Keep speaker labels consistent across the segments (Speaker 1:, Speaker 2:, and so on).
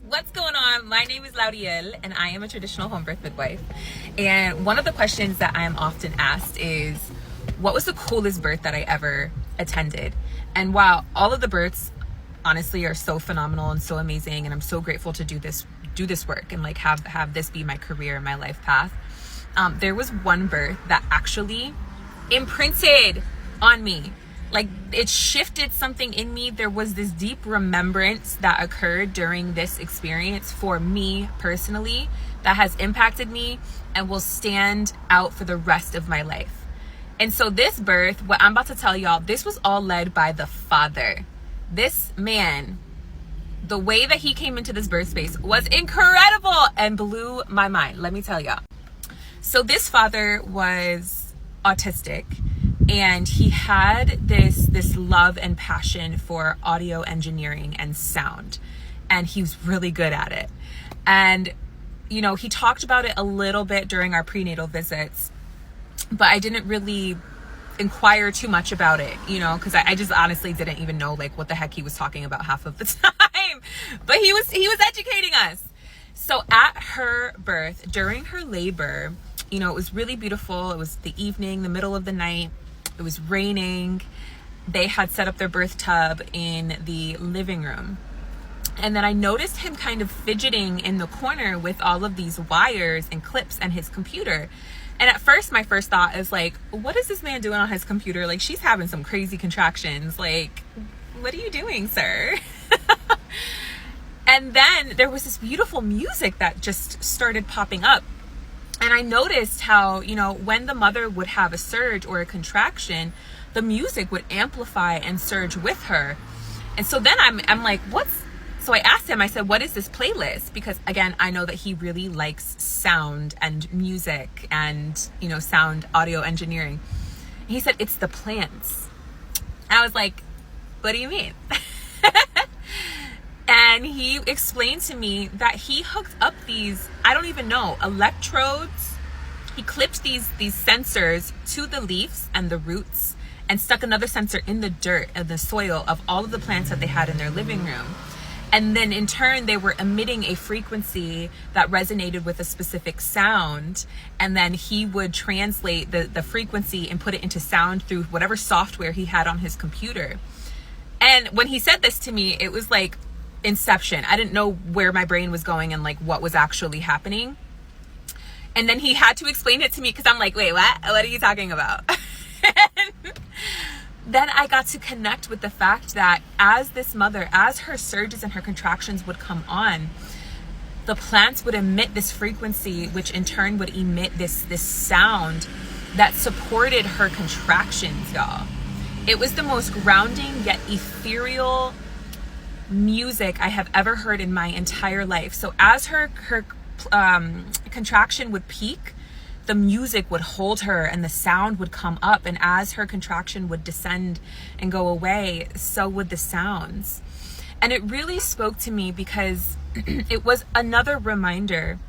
Speaker 1: What's going on? My name is Lauriel and I am a traditional home birth midwife. And one of the questions that I am often asked is, what was the coolest birth that I ever attended? And while all of the births honestly are so phenomenal and so amazing, and I'm so grateful to do this work and like have this be my career, my life path, there was one birth that actually imprinted on me. Like, it shifted something in me. There was this deep remembrance that occurred during this experience for me personally that has impacted me and will stand out for the rest of my life. And so this birth, what I'm about to tell y'all, this was all led by the father. This man, the way that he came into this birth space was incredible and blew my mind. Let me tell y'all. So this father was autistic, and he had this love and passion for audio engineering and sound, and he was really good at it. And you know, he talked about it a little bit during our prenatal visits, but I didn't really inquire too much about it, you know, because I just honestly didn't even know like what the heck he was talking about half of the time. But he was educating us. So at her birth, during her labor, you know, it was really beautiful. It was the evening, the middle of the night. It was raining. They had set up their birth tub in the living room. And then I noticed him kind of fidgeting in the corner with all of these wires and clips and his computer. And at first, my first thought is like, what is this man doing on his computer? Like, she's having some crazy contractions. Like, what are you doing, sir? And then there was this beautiful music that just started popping up. And I noticed how, you know, when the mother would have a surge or a contraction, the music would amplify and surge with her. And so then I'm like, so I asked him, I said, what is this playlist? Because again, I know that he really likes sound and music and, you know, sound audio engineering. And he said, it's the plants. I was like, what do you mean? And he explained to me that he hooked up these, I don't even know, electrodes. He clipped these sensors to the leaves and the roots and stuck another sensor in the dirt and the soil of all of the plants that they had in their living room. And then in turn, they were emitting a frequency that resonated with a specific sound. And then he would translate the frequency and put it into sound through whatever software he had on his computer. And when he said this to me, it was like Inception. I didn't know where my brain was going and like what was actually happening. And then he had to explain it to me because I'm like, wait, what are you talking about? Then I got to connect with the fact that as this mother, as her surges and her contractions would come on, the plants would emit this frequency, which in turn would emit this sound that supported her contractions, y'all. It was the most grounding yet ethereal music I have ever heard in my entire life. So as her contraction would peak, the music would hold her and the sound would come up. And as her contraction would descend and go away, so would the sounds. And it really spoke to me because it was another reminder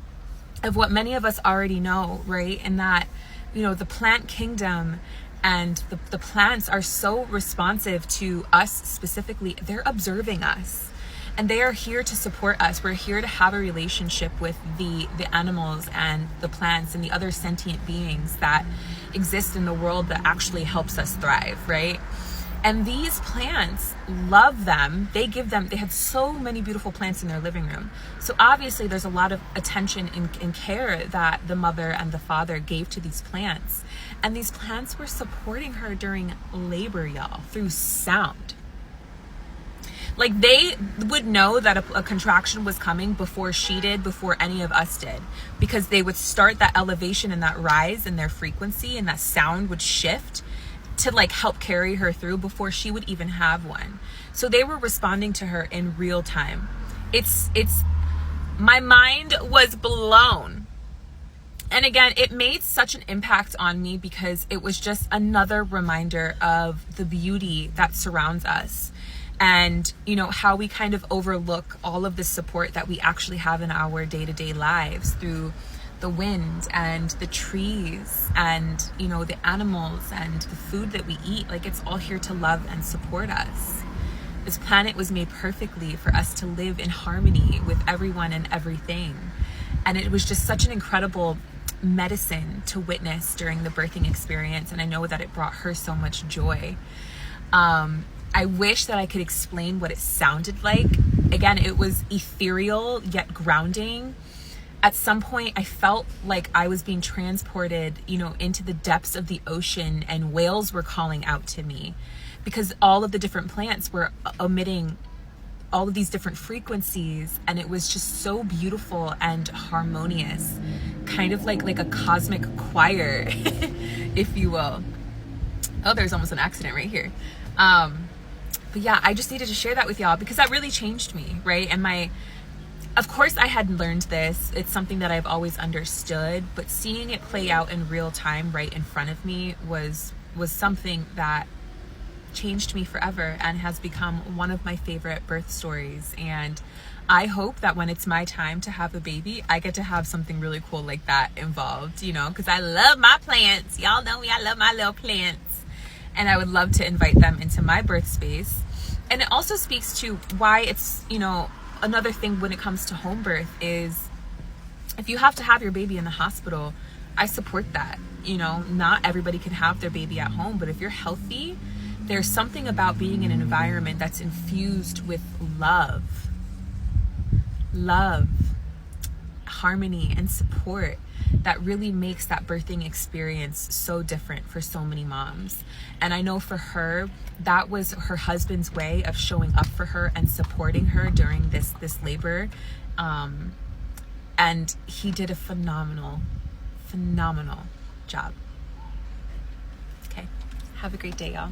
Speaker 1: of what many of us already know, right? And that, you know, the plant kingdom and the plants are so responsive to us specifically. They're observing us and they are here to support us. We're here to have a relationship with the animals and the plants and the other sentient beings that exist in the world that actually helps us thrive, right? And these plants love them. They have so many beautiful plants in their living room. So obviously there's a lot of attention and care that the mother and the father gave to these plants. And these plants were supporting her during labor, y'all, through sound. Like, they would know that a contraction was coming before she did, before any of us did, because they would start that elevation and that rise in their frequency, and that sound would shift to like help carry her through before she would even have one. So they were responding to her in real time. My mind was blown. And again, it made such an impact on me because it was just another reminder of the beauty that surrounds us. And, you know, how we kind of overlook all of the support that we actually have in our day-to-day lives through the wind and the trees and, you know, the animals and the food that we eat. Like, it's all here to love and support us. This planet was made perfectly for us to live in harmony with everyone and everything. And it was just such an incredible medicine to witness during the birthing experience. And I know that it brought her so much joy. I wish that I could explain what it sounded like. Again, it was ethereal yet grounding. At some point, I felt like I was being transported, into the depths of the ocean, and whales were calling out to me because all of the different plants were emitting all of these different frequencies, and it was just so beautiful and harmonious, kind of like a cosmic choir, if you will. Oh, there's almost an accident right here. But yeah, I just needed to share that with y'all because that really changed me, right? And of course I had learned this. It's something that I've always understood, but seeing it play out in real time right in front of me was something that changed me forever and has become one of my favorite birth stories. And I hope that when it's my time to have a baby, I get to have something really cool like that involved, because I love my plants. Y'all know me, I love my little plants. And I would love to invite them into my birth space. And it also speaks to why it's, another thing when it comes to home birth is if you have to have your baby in the hospital, I support that. Not everybody can have their baby at home, but if you're healthy, there's something about being in an environment that's infused with love, harmony, and support that really makes that birthing experience so different for so many moms. And I know for her, that was her husband's way of showing up for her and supporting her during this labor. And he did a phenomenal job. Okay, have a great day, y'all.